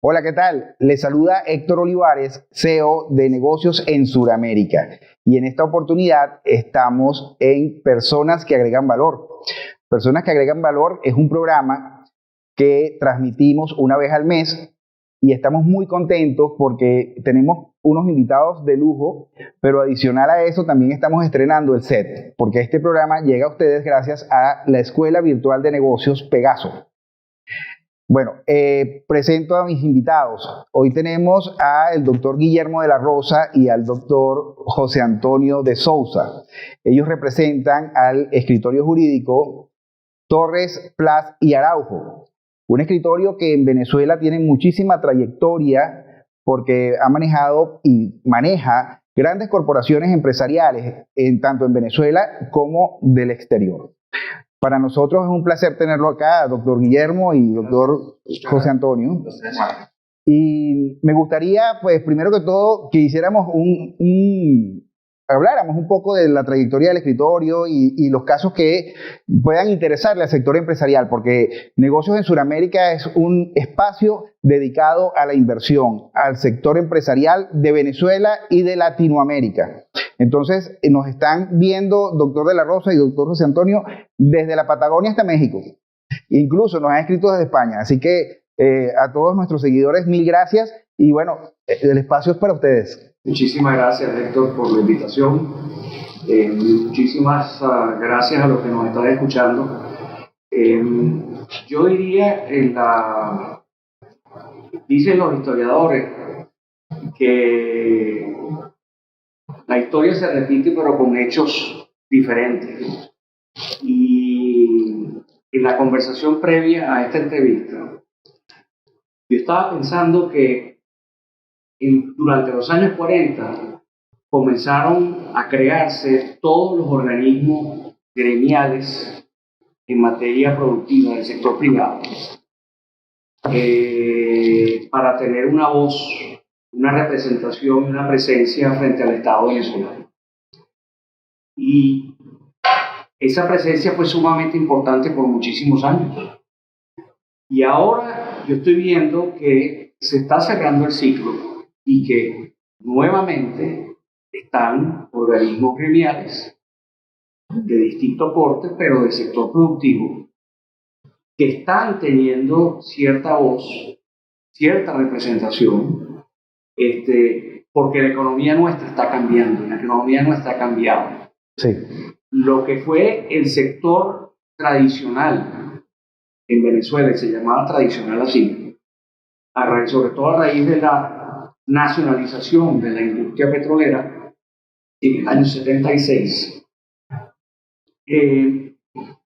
Hola, ¿qué tal? Les saluda Héctor Olivares, CEO de Negocios en Sudamérica. Y en esta oportunidad estamos en Personas que Agregan Valor. Personas que Agregan Valor es un programa que transmitimos una vez al mes y estamos muy contentos porque tenemos unos invitados de lujo, pero adicional a eso también estamos estrenando el set, porque este programa llega a ustedes gracias a la Escuela Virtual de Negocios Pegaso. Bueno, presento a mis invitados. Hoy tenemos al doctor Guillermo de la Rosa y al doctor José Antonio de Sousa. Ellos representan al escritorio jurídico Torres, Plas y Araujo. Un escritorio que en Venezuela tiene muchísima trayectoria porque ha manejado y maneja grandes corporaciones empresariales, tanto en Venezuela como del exterior. Para nosotros es un placer tenerlo acá, doctor Guillermo y doctor José Antonio. Y me gustaría, pues, primero que todo, que hiciéramos habláramos un poco de la trayectoria del escritorio y los casos que puedan interesarle al sector empresarial, porque Negocios en Sudamérica es un espacio dedicado a la inversión, al sector empresarial de Venezuela y de Latinoamérica. Entonces, nos están viendo doctor de la Rosa y doctor José Antonio desde la Patagonia hasta México. Incluso nos han escrito desde España. Así que a todos nuestros seguidores, mil gracias. Y bueno, el espacio es para ustedes. Muchísimas gracias, Héctor, por la invitación. Muchísimas gracias a los que nos están escuchando. Yo diría, dicen los historiadores que la historia se repite pero con hechos diferentes. Y en la conversación previa a esta entrevista, yo estaba pensando que durante los años 40 comenzaron a crearse todos los organismos gremiales en materia productiva del sector privado para tener una voz, una representación, una presencia frente al Estado venezolano. Y esa presencia fue sumamente importante por muchísimos años. Y ahora yo estoy viendo que se está cerrando el ciclo y que nuevamente están organismos gremiales de distinto porte, pero del sector productivo, que están teniendo cierta voz, cierta representación, porque la economía nuestra está cambiando, la economía nuestra ha cambiado. Sí. Lo que fue el sector tradicional en Venezuela, que se llamaba tradicional así, sobre todo a raíz de la nacionalización de la industria petrolera en el año 76,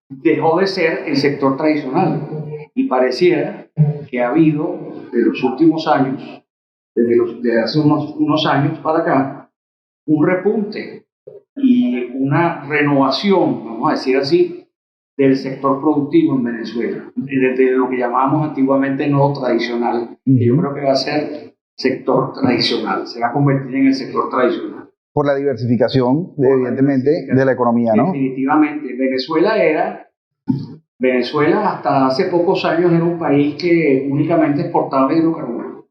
dejó de ser el sector tradicional y pareciera que ha habido de los últimos años, desde hace unos años para acá, un repunte y una renovación, vamos a decir así, del sector productivo en Venezuela, desde lo que llamábamos antiguamente no tradicional, que yo creo que va a ser sector tradicional, se va a convertir en el sector tradicional. Por la diversificación, evidentemente, de la economía, ¿no? Definitivamente. Venezuela hasta hace pocos años era un país que únicamente exportaba hidrocarburos.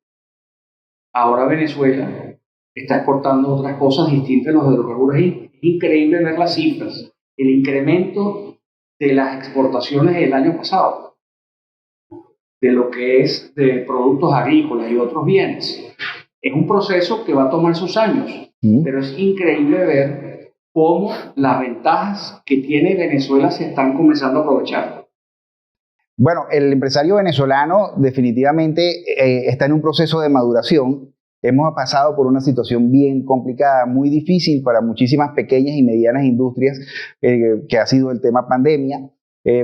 Ahora Venezuela está exportando otras cosas distintas a los hidrocarburos. Es increíble ver las cifras. El incremento de las exportaciones del año pasado, de lo que es de productos agrícolas y otros bienes, es un proceso que va a tomar sus años, pero es increíble ver cómo las ventajas que tiene Venezuela se están comenzando a aprovechar. Bueno, el empresario venezolano definitivamente está en un proceso de maduración. Hemos pasado por una situación bien complicada, muy difícil para muchísimas pequeñas y medianas industrias, que ha sido el tema pandemia.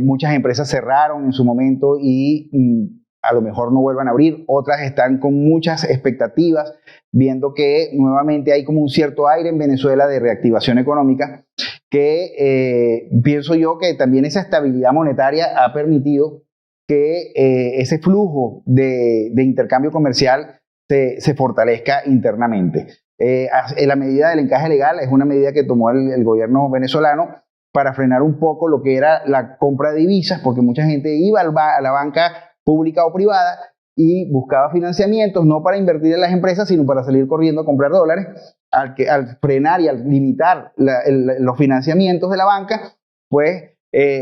Muchas empresas cerraron en su momento y a lo mejor no vuelvan a abrir. Otras están con muchas expectativas, viendo que nuevamente hay como un cierto aire en Venezuela de reactivación económica, que pienso yo que también esa estabilidad monetaria ha permitido que ese flujo de intercambio comercial se fortalezca internamente. La medida del encaje legal es una medida que tomó el gobierno venezolano para frenar un poco lo que era la compra de divisas, porque mucha gente iba a la banca pública o privada y buscaba financiamientos no para invertir en las empresas, sino para salir corriendo a comprar dólares. Al frenar y al limitar los financiamientos de la banca, pues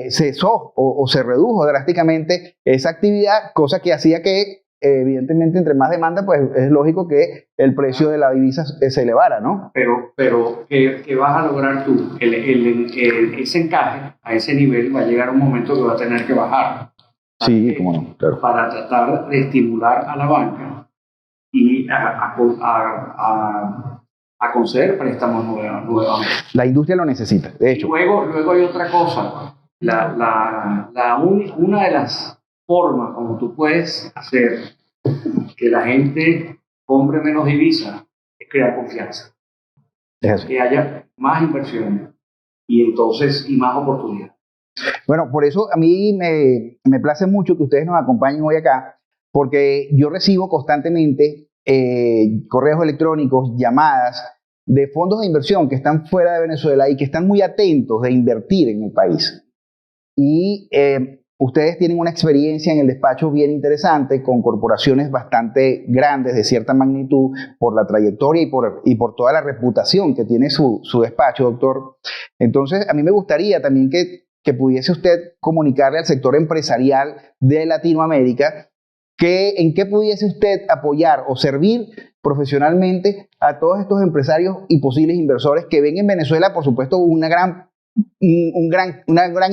cesó o se redujo drásticamente esa actividad, cosa que hacía que, evidentemente, entre más demanda, pues es lógico que el precio de la divisa se elevara, ¿no? Pero ¿qué vas a lograr tú? Ese encaje a ese nivel va a llegar un momento que va a tener que bajar. Sí, cómo no, claro. Para tratar de estimular a la banca y a conceder préstamos nuevamente. La industria lo necesita, de hecho. Luego hay otra cosa. Una de las formas como tú puedes hacer que la gente compre menos divisas es crear confianza. Que haya más inversión y más oportunidades. Bueno, por eso a mí me place mucho que ustedes nos acompañen hoy acá, porque yo recibo constantemente correos electrónicos, llamadas de fondos de inversión que están fuera de Venezuela y que están muy atentos de invertir en el país. Y ustedes tienen una experiencia en el despacho bien interesante con corporaciones bastante grandes, de cierta magnitud, por la trayectoria y por toda la reputación que tiene su despacho, doctor. Entonces, a mí me gustaría también que pudiese usted comunicarle al sector empresarial de Latinoamérica en qué pudiese usted apoyar o servir profesionalmente a todos estos empresarios y posibles inversores que ven en Venezuela, por supuesto, un gran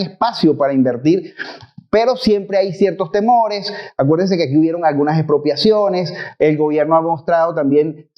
espacio para invertir, pero siempre hay ciertos temores. Acuérdense que aquí hubieron algunas expropiaciones, el gobierno ha mostrado también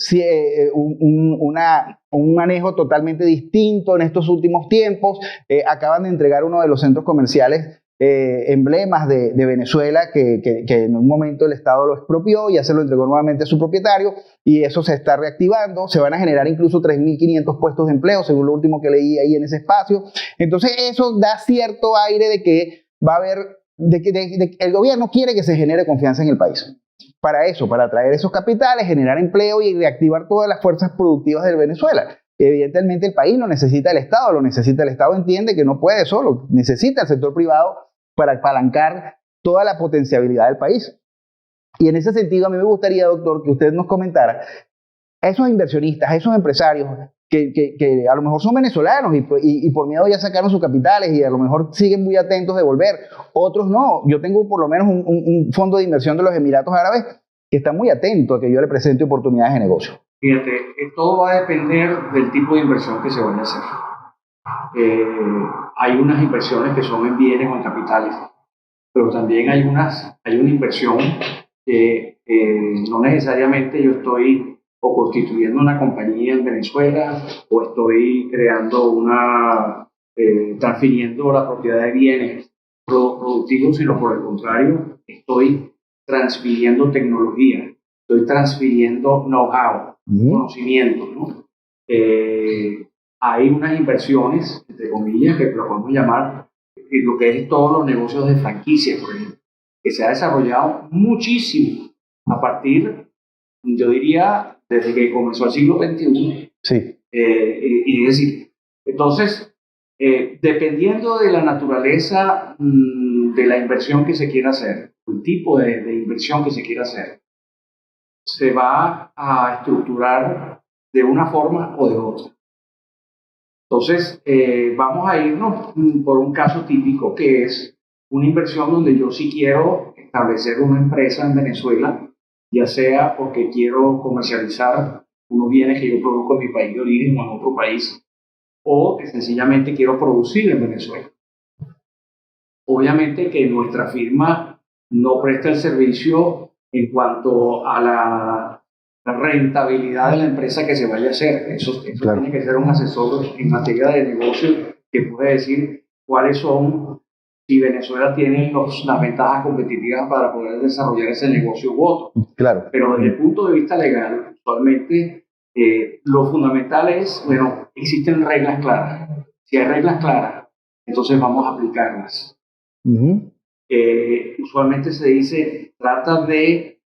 un manejo totalmente distinto en estos últimos tiempos. Acaban de entregar uno de los centros comerciales emblemas de Venezuela que en un momento el Estado lo expropió, ya se lo entregó nuevamente a su propietario y eso se está reactivando. Se van a generar incluso 3.500 puestos de empleo, según lo último que leí ahí en ese espacio. Entonces eso da cierto aire de que va a haber, el gobierno quiere que se genere confianza en el país. Para eso, para atraer esos capitales, generar empleo y reactivar todas las fuerzas productivas de Venezuela. Evidentemente el país lo necesita el Estado, entiende que no puede solo, necesita el sector privado para apalancar toda la potencialidad del país. Y en ese sentido a mí me gustaría, doctor, que usted nos comentara a esos inversionistas, a esos empresarios que a lo mejor son venezolanos y por miedo ya sacaron sus capitales y a lo mejor siguen muy atentos de volver, otros no. Yo tengo por lo menos un fondo de inversión de los Emiratos Árabes que está muy atento a que yo le presente oportunidades de negocio. Fíjate, todo va a depender del tipo de inversión que se vaya a hacer. Hay unas inversiones que son en bienes o en capitales, pero también hay una inversión que no necesariamente yo estoy o constituyendo una compañía en Venezuela o estoy transfiriendo la propiedad de bienes productivos, sino por el contrario, estoy transfiriendo tecnología, estoy transfiriendo know-how, conocimiento, ¿no? Hay unas inversiones, entre comillas, que lo podemos llamar lo que es todos los negocios de franquicia, por ejemplo, que se ha desarrollado muchísimo a partir, yo diría, desde que comenzó el siglo XXI. Sí. Y es decir, entonces, dependiendo de la naturaleza de la inversión que se quiera hacer, el tipo de inversión que se quiera hacer, se va a estructurar de una forma o de otra. Entonces, vamos a irnos por un caso típico que es una inversión donde yo sí quiero establecer una empresa en Venezuela, ya sea porque quiero comercializar unos bienes que yo produzco en mi país de origen o en otro país, o que sencillamente quiero producir en Venezuela. Obviamente que nuestra firma no presta el servicio en cuanto a la rentabilidad de la empresa que se vaya a hacer. Eso claro. Tiene que ser un asesor en materia de negocio que puede decir cuáles son, si Venezuela tiene las ventajas competitivas para poder desarrollar ese negocio u otro. Claro. Pero desde el punto de vista legal, usualmente lo fundamental es, bueno, existen reglas claras. Si hay reglas claras, entonces vamos a aplicarlas. Usualmente se dice, trata del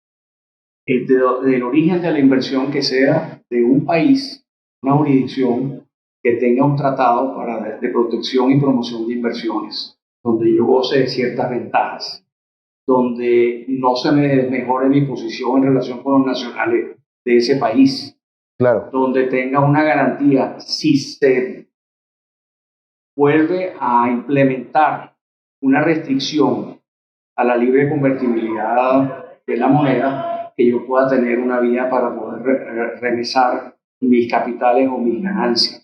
origen de la inversión que sea de un país, una jurisdicción que tenga un tratado de protección y promoción de inversiones, donde yo goce de ciertas ventajas. donde no se me mejore mi posición en relación con los nacionales de ese país, Claro. donde tenga una garantía si se vuelve a implementar una restricción a la libre convertibilidad de la moneda, que yo pueda tener una vía para poder regresar mis capitales o mis ganancias.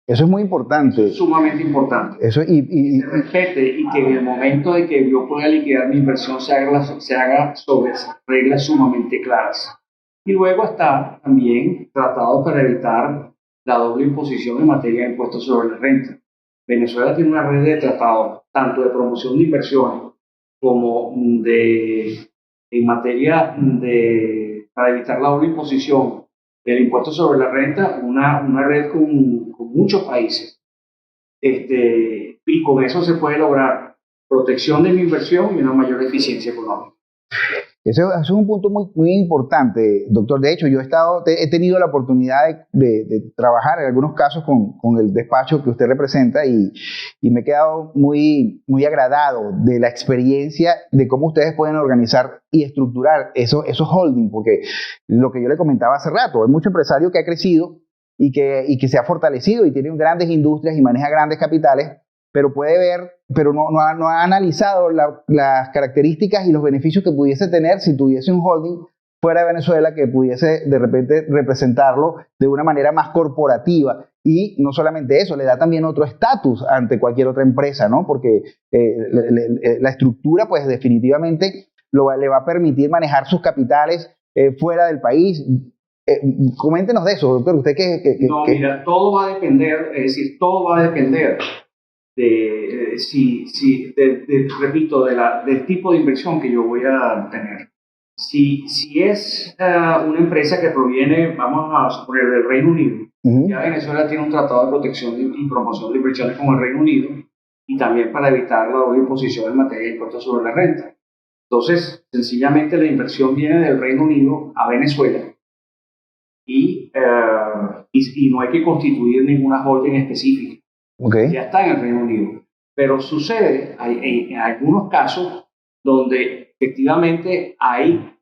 Eso es muy importante. Es sumamente importante. Eso, que se respete y que en el momento de que yo pueda liquidar mi inversión se haga sobre reglas sumamente claras. Y luego está también tratado para evitar la doble imposición en materia de impuestos sobre la renta. Venezuela tiene una red de tratados, tanto de promoción de inversiones como en materia para evitar la doble imposición del impuesto sobre la renta, una red con muchos países. Y con eso se puede lograr protección de mi inversión y una mayor eficiencia económica. Eso es un punto muy, muy importante, doctor. De hecho, yo he tenido la oportunidad de trabajar en algunos casos con el despacho que usted representa y me he quedado muy, muy agradado de la experiencia de cómo ustedes pueden organizar y estructurar esos holdings, porque lo que yo le comentaba hace rato, hay mucho empresario que ha crecido y que se ha fortalecido y tiene grandes industrias y maneja grandes capitales, pero puede ver, pero no ha analizado las características y los beneficios que pudiese tener si tuviese un holding fuera de Venezuela que pudiese de repente representarlo de una manera más corporativa. Y no solamente eso, le da también otro estatus ante cualquier otra empresa, ¿no? Porque la estructura, pues definitivamente le va a permitir manejar sus capitales fuera del país. Coméntenos de eso, doctor. Usted mira, todo va a depender, es decir, todo va a depender repito, del tipo de inversión que yo voy a tener. Si es una empresa que proviene, vamos a suponer, del Reino Unido, ya Venezuela tiene un tratado de protección y promoción de inversiones con el Reino Unido, y también para evitar la doble imposición en materia de impuestos sobre la renta. Entonces, sencillamente la inversión viene del Reino Unido a Venezuela y no hay que constituir ninguna holding específica. Okay. Ya está en el Reino Unido. Pero sucede en algunos casos donde efectivamente hay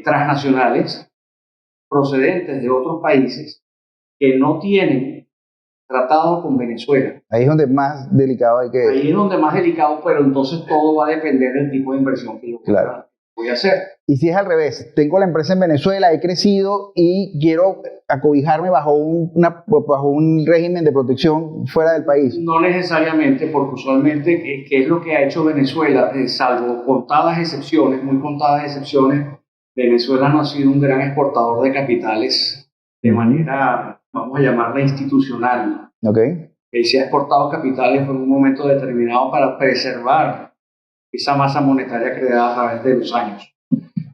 transnacionales procedentes de otros países que no tienen tratado con Venezuela. Ahí es donde más delicado hay que... Ahí es donde más delicado, pero entonces todo va a depender del tipo de inversión que yo voy a hacer. Y si es al revés, tengo la empresa en Venezuela, he crecido y quiero acobijarme bajo un régimen de protección fuera del país. No necesariamente, porque usualmente, ¿qué es lo que ha hecho Venezuela? Salvo contadas excepciones, muy contadas excepciones, Venezuela no ha sido un gran exportador de capitales de manera, vamos a llamarla institucional. Okay. Se ha exportado capitales en un momento determinado para preservar esa masa monetaria creada a través de los años.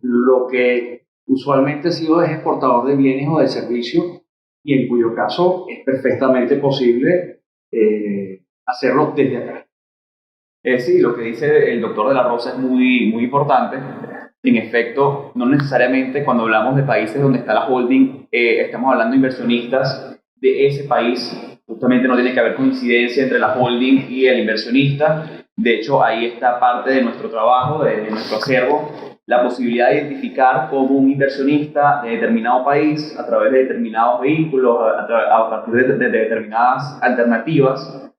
Lo que usualmente ha sido es exportador de bienes o de servicios, y en cuyo caso es perfectamente posible hacerlo desde acá. Sí, lo que dice el doctor de la Rosa es muy, muy importante. En efecto, no necesariamente cuando hablamos de países donde está la holding, estamos hablando de inversionistas de ese país. Justamente no tiene que haber coincidencia entre la holding y el inversionista. De hecho, ahí está parte de nuestro trabajo, de nuestro acervo, la posibilidad de identificar cómo un inversionista de determinado país, a través de determinados vehículos, a partir de determinadas alternativas,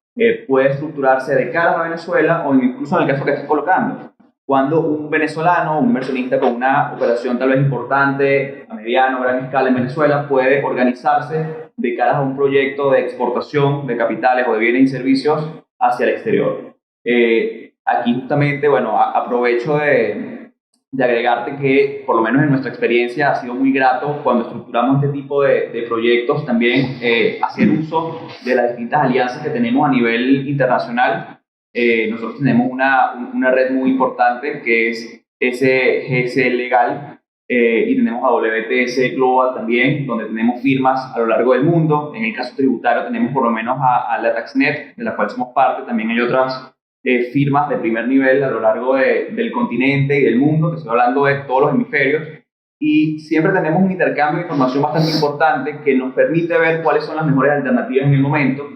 puede estructurarse de cara a Venezuela o incluso en el caso que estoy colocando. Cuando un venezolano, un inversionista con una operación tal vez importante, a mediano o gran escala en Venezuela, puede organizarse de cara a un proyecto de exportación de capitales o de bienes y servicios hacia el exterior. Aquí justamente, bueno, aprovecho de agregarte que, por lo menos en nuestra experiencia, ha sido muy grato cuando estructuramos este tipo de proyectos también hacer uso de las distintas alianzas que tenemos a nivel internacional. Nosotros tenemos una red muy importante que es SGC Legal y tenemos a WTS Global también, donde tenemos firmas a lo largo del mundo. En el caso tributario tenemos por lo menos a la TaxNet, de la cual somos parte. También hay otras firmas de primer nivel a lo largo del continente y del mundo, que estoy hablando de todos los hemisferios, y siempre tenemos un intercambio de información bastante importante que nos permite ver cuáles son las mejores alternativas en el momento.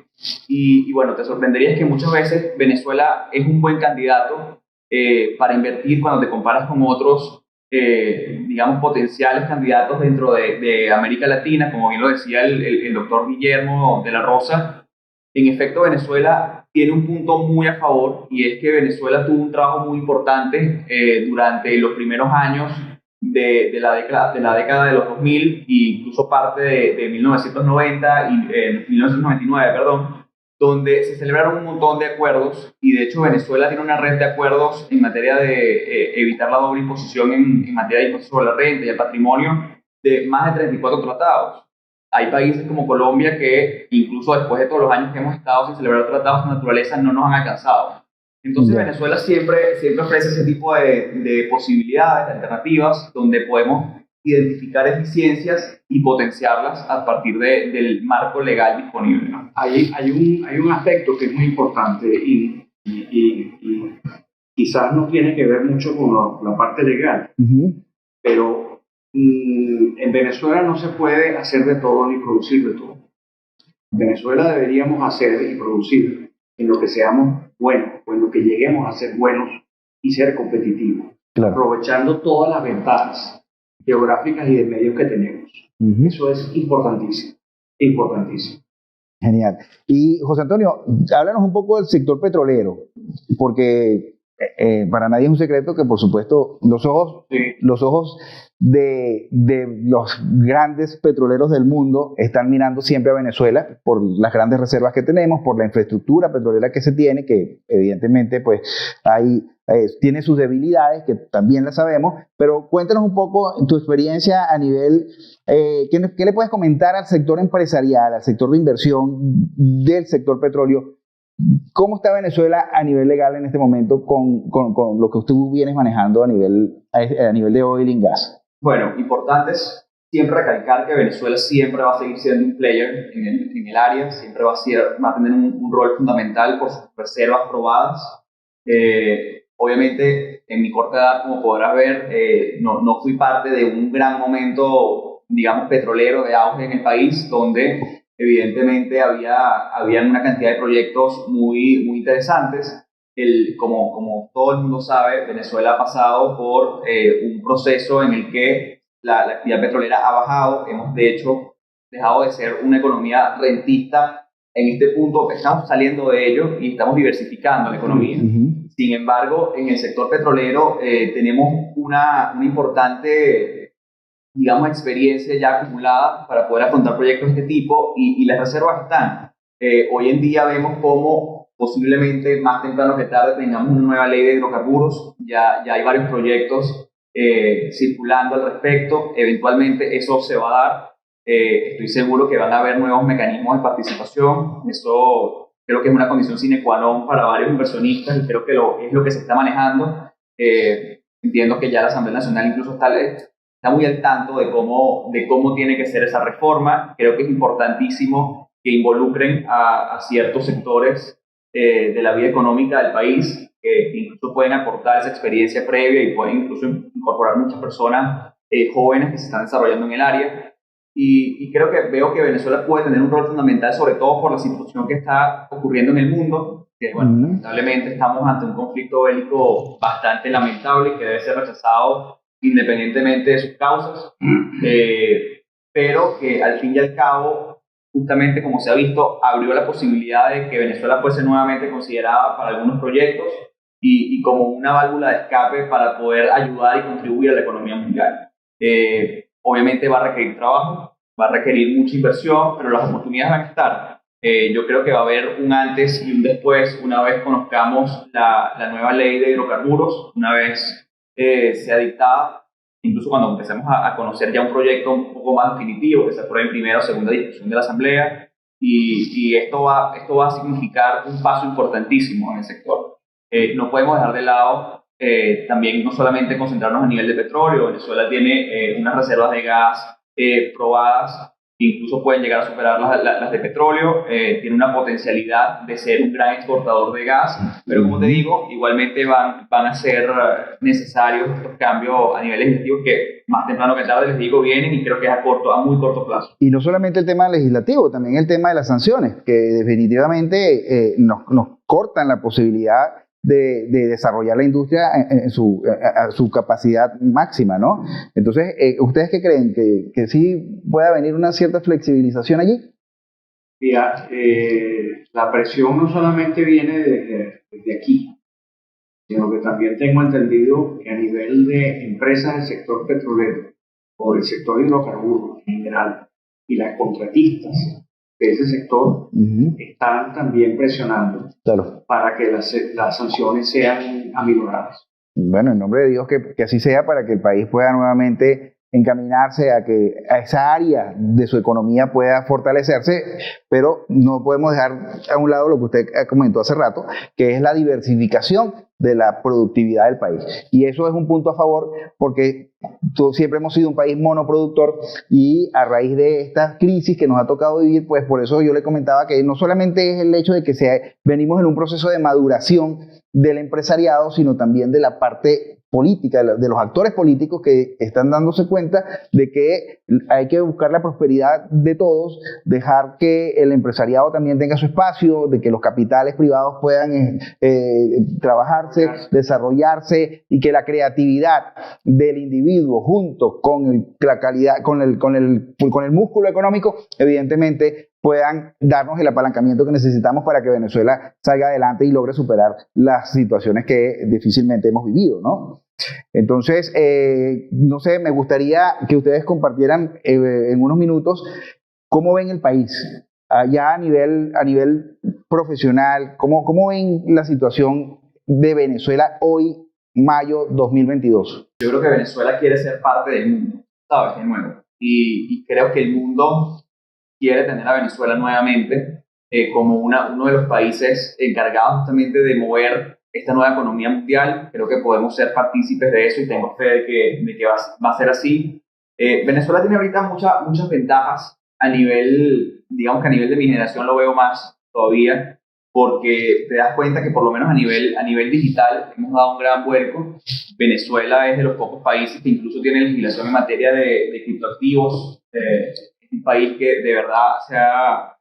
Y bueno, te sorprenderías que muchas veces Venezuela es un buen candidato para invertir cuando te comparas con otros, digamos, potenciales candidatos dentro de América Latina, como bien lo decía el doctor Guillermo de la Rosa. En efecto, Venezuela tiene un punto muy a favor, y es que Venezuela tuvo un trabajo muy importante durante los primeros años de la década de los 2000, e incluso parte de 1990 y 1999, perdón, donde se celebraron un montón de acuerdos, y de hecho Venezuela tiene una red de acuerdos en materia de evitar la doble imposición en materia de impuestos sobre la renta y el patrimonio, de más de 34 tratados. Hay países como Colombia que, incluso después de todos los años que hemos estado sin celebrar tratados de naturaleza, no nos han alcanzado. Entonces, Venezuela siempre ofrece ese tipo de posibilidades, de alternativas, donde podemos identificar eficiencias y potenciarlas a partir del marco legal disponible, ¿no? Hay un aspecto que es muy importante y quizás no tiene que ver mucho con la parte legal, pero en Venezuela no se puede hacer de todo ni producir de todo. En Venezuela deberíamos hacer y producir en lo que seamos buenos, o en lo que lleguemos a ser buenos y ser competitivos, aprovechando todas las ventajas geográficas y de medios que tenemos. Eso es importantísimo, importantísimo. Genial. Y José Antonio, háblanos un poco del sector petrolero, porque para nadie es un secreto que, por supuesto, los ojos de los grandes petroleros del mundo están mirando siempre a Venezuela por las grandes reservas que tenemos, por la infraestructura petrolera que se tiene, que evidentemente pues tiene sus debilidades, que también las sabemos, pero cuéntanos un poco tu experiencia a nivel, ¿qué le puedes comentar al sector empresarial, al sector de inversión del sector petróleo? ¿Cómo está Venezuela a nivel legal en este momento con lo que usted viene manejando a nivel de oil and gas? Bueno, importante es siempre recalcar que Venezuela siempre va a seguir siendo un player en el área, siempre va a tener un rol fundamental por sus reservas probadas. Obviamente, en mi corta edad, como podrás ver, no fui parte de un gran momento, digamos, petrolero de auge en el país, donde evidentemente había una cantidad de proyectos muy, muy interesantes. Como todo el mundo sabe, Venezuela ha pasado por un proceso en el que la actividad petrolera ha bajado. Hemos, de hecho, dejado de ser una economía rentista. En este punto estamos saliendo de ello y estamos diversificando la economía. Sin embargo, en el sector petrolero tenemos una importante, digamos, experiencia ya acumulada para poder afrontar proyectos de este tipo, y las reservas están. Hoy en día vemos cómo posiblemente más temprano que tarde tengamos una nueva ley de hidrocarburos. Ya hay varios proyectos circulando al respecto. Eventualmente eso se va a dar. Estoy seguro que van a haber nuevos mecanismos de participación. Eso creo que es una condición sine qua non para varios inversionistas, y creo que es lo que se está manejando. Entiendo que ya la Asamblea Nacional incluso está muy al tanto de cómo tiene que ser esa reforma. Creo que es importantísimo que involucren a ciertos sectores de la vida económica del país, que incluso pueden aportar esa experiencia previa y pueden incluso incorporar muchas personas jóvenes que se están desarrollando en el área. Y veo que Venezuela puede tener un rol fundamental, sobre todo por la situación que está ocurriendo en el mundo, que bueno, lamentablemente estamos ante un conflicto bélico bastante lamentable y que debe ser rechazado independientemente de sus causas, pero que al fin y al cabo, justamente como se ha visto, abrió la posibilidad de que Venezuela fuese nuevamente considerada para algunos proyectos y como una válvula de escape para poder ayudar y contribuir a la economía mundial. Obviamente va a requerir trabajo, va a requerir mucha inversión, pero las oportunidades van a estar. Yo creo que va a haber un antes y un después una vez conozcamos la nueva ley de hidrocarburos, una vez sea dictada, incluso cuando empecemos a conocer ya un proyecto un poco más definitivo, que se apruebe en primera o segunda discusión de la Asamblea, y esto va a significar un paso importantísimo en el sector. No podemos dejar de lado también no solamente concentrarnos a nivel de petróleo. Venezuela tiene unas reservas de gas probadas, que incluso pueden llegar a superar las de petróleo. Tiene una potencialidad de ser un gran exportador de gas, pero como te digo, igualmente van a ser necesarios estos cambios a nivel legislativo que más temprano que tarde, les digo, vienen, y creo que es a muy corto plazo. Y no solamente el tema legislativo, también el tema de las sanciones, que definitivamente nos cortan la posibilidad de desarrollar la industria en su capacidad máxima, ¿no? Entonces, ¿ustedes qué creen? ¿Que sí pueda venir una cierta flexibilización allí? Mira, la presión no solamente viene desde aquí, sino que también tengo entendido que a nivel de empresas del sector petrolero o del sector hidrocarburos en general y las contratistas de ese sector están también presionando para que las sanciones sean aminoradas. Bueno, en nombre de Dios que así sea, para que el país pueda nuevamente encaminarse a que a esa área de su economía pueda fortalecerse, pero no podemos dejar a un lado lo que usted comentó hace rato, que es la diversificación de la productividad del país. Y eso es un punto a favor, porque siempre hemos sido un país monoproductor, y a raíz de esta crisis que nos ha tocado vivir, pues por eso yo le comentaba que no solamente es el hecho de que venimos en un proceso de maduración del empresariado, sino también de la parte política, de los actores políticos que están dándose cuenta de que hay que buscar la prosperidad de todos, dejar que el empresariado también tenga su espacio, de que los capitales privados puedan trabajarse, desarrollarse, y que la creatividad del individuo junto con la calidad, con el músculo económico, evidentemente puedan darnos el apalancamiento que necesitamos para que Venezuela salga adelante y logre superar las situaciones que difícilmente hemos vivido, ¿no? Entonces, no sé, me gustaría que ustedes compartieran en unos minutos cómo ven el país, allá a nivel profesional, cómo ven la situación de Venezuela hoy, mayo 2022. Yo creo que Venezuela quiere ser parte del mundo, ¿sabes? De nuevo. Y creo que el mundo quiere tener a Venezuela nuevamente como uno de los países encargados justamente de mover esta nueva economía mundial. Creo que podemos ser partícipes de eso y tengo fe de que va a ser así. Venezuela tiene ahorita muchas ventajas a nivel, digamos que a nivel de mi generación lo veo más todavía, porque te das cuenta que por lo menos a nivel digital hemos dado un gran vuelco. Venezuela es de los pocos países que incluso tiene legislación en materia de criptoactivos. Un país que de verdad se ha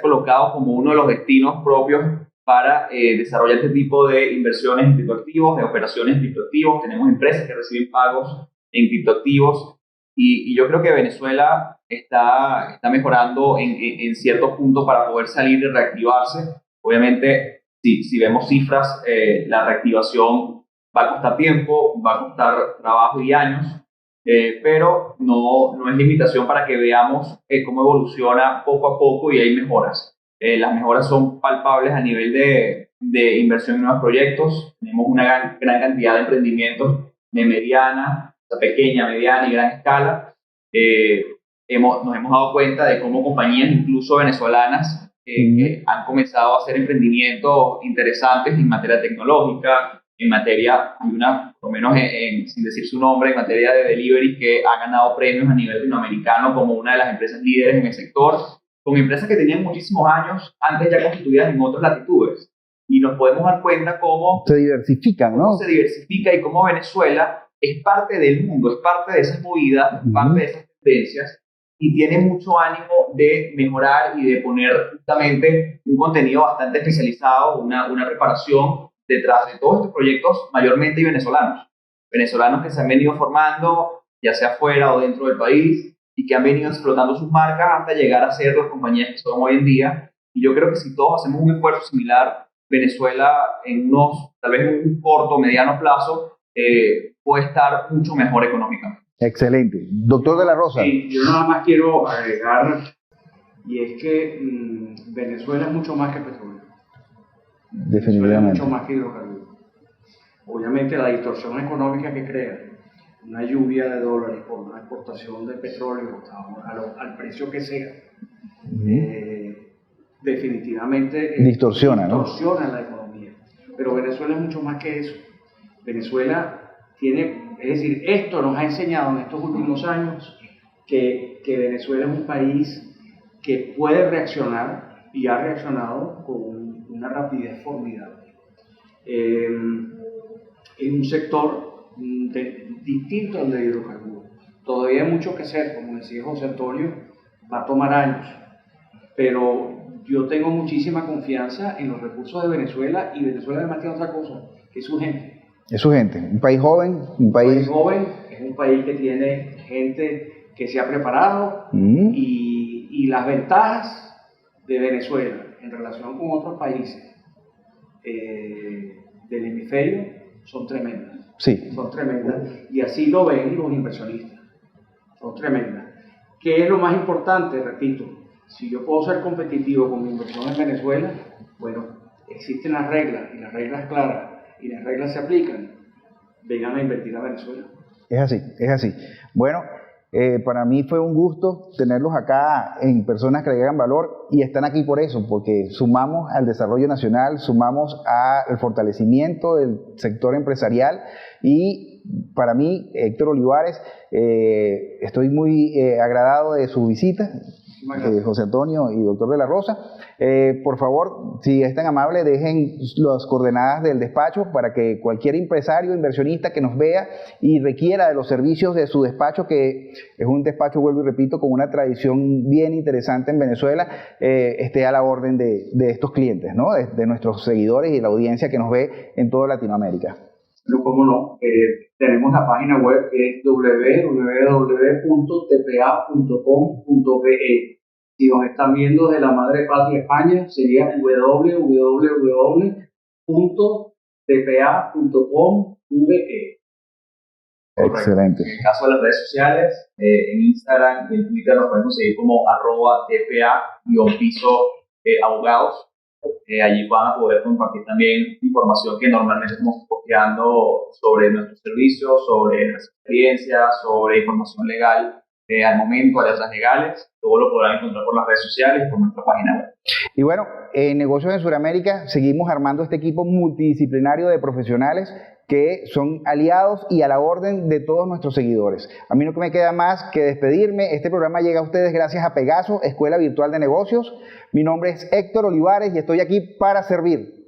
colocado como uno de los destinos propios para desarrollar este tipo de inversiones en criptoactivos, de operaciones en criptoactivos. Tenemos empresas que reciben pagos en criptoactivos, y yo creo que Venezuela está mejorando en ciertos puntos para poder salir y reactivarse. Obviamente, si vemos cifras, la reactivación va a costar tiempo, va a costar trabajo y años. Pero no es limitación para que veamos cómo evoluciona poco a poco y hay mejoras. Las mejoras son palpables a nivel de inversión en nuevos proyectos. Tenemos una gran cantidad de emprendimientos de mediana, pequeña, mediana y gran escala. Nos hemos dado cuenta de cómo compañías, incluso venezolanas, que han comenzado a hacer emprendimientos interesantes en materia tecnológica, en materia, hay una, por lo menos sin decir su nombre, en materia de delivery, que ha ganado premios a nivel latinoamericano como una de las empresas líderes en el sector, con empresas que tenían muchísimos años antes ya constituidas en otras latitudes. Y nos podemos dar cuenta cómo se diversifican, ¿no? Cómo se diversifica y cómo Venezuela es parte del mundo, es parte de esas movidas, es parte de esas tendencias, y tiene mucho ánimo de mejorar y de poner justamente un contenido bastante especializado, una preparación detrás de todos estos proyectos, mayormente venezolanos que se han venido formando, ya sea fuera o dentro del país, y que han venido explotando sus marcas hasta llegar a ser las compañías que son hoy en día. Y yo creo que si todos hacemos un esfuerzo similar, Venezuela tal vez en un corto o mediano plazo, puede estar mucho mejor económicamente. Excelente. Doctor de la Rosa. Sí, yo nada más quiero agregar, y es que Venezuela es mucho más que petróleo. Definitivamente. Es mucho más que hidrocarburos. Obviamente la distorsión económica que crea una lluvia de dólares por una exportación de petróleo al precio que sea, definitivamente distorsiona la economía. Pero Venezuela es mucho más que eso. Venezuela es decir, esto nos ha enseñado en estos últimos años que Venezuela es un país que puede reaccionar y ha reaccionado con una rapidez formidable. En un sector distinto al de hidrocarburos. Todavía hay mucho que hacer, como decía José Antonio, va a tomar años, pero yo tengo muchísima confianza en los recursos de Venezuela, y Venezuela además tiene otra cosa, que es su gente. Es su gente, un país joven, Un país joven, es un país que tiene gente que se ha preparado, y las ventajas de Venezuela en relación con otros países del hemisferio son tremendas. Sí. Son tremendas, y así lo ven los inversionistas. Son tremendas. ¿Qué es lo más importante? Repito, si yo puedo ser competitivo con mi inversión en Venezuela, bueno, existen las reglas, y las reglas claras, y las reglas se aplican. Vengan a invertir a Venezuela. Es así, es así. Bueno, para mí fue un gusto tenerlos acá en Personas que Agregan Valor, y están aquí por eso, porque sumamos al desarrollo nacional, sumamos al fortalecimiento del sector empresarial. Y para mí, Héctor Olivares, estoy muy agradado de su visita, José Antonio y doctor de la Rosa. Por favor, si es tan amable, dejen las coordenadas del despacho para que cualquier empresario, inversionista que nos vea y requiera de los servicios de su despacho, que es un despacho, vuelvo y repito, con una tradición bien interesante en Venezuela, esté a la orden de estos clientes, ¿no? De nuestros seguidores y la audiencia que nos ve en toda Latinoamérica. No, cómo no. Tenemos la página web, que es www.tpa.com.be. Si nos están viendo de la madre patria España, sería www.tpa.com.be. Excelente. En el caso de las redes sociales, en Instagram y en Twitter nos pueden seguir como @tpa_abogados. Allí van a poder compartir también información que normalmente estamos posteando sobre nuestros servicios, sobre las experiencias, sobre información legal al momento, alertas legales. Todo lo podrán encontrar por las redes sociales y por nuestra página web. Y bueno, en Negocios en Sudamérica seguimos armando este equipo multidisciplinario de profesionales que son aliados y a la orden de todos nuestros seguidores. A mí no me queda más que despedirme. Este programa llega a ustedes gracias a Pegaso, Escuela Virtual de Negocios. Mi nombre es Héctor Olivares y estoy aquí para servir.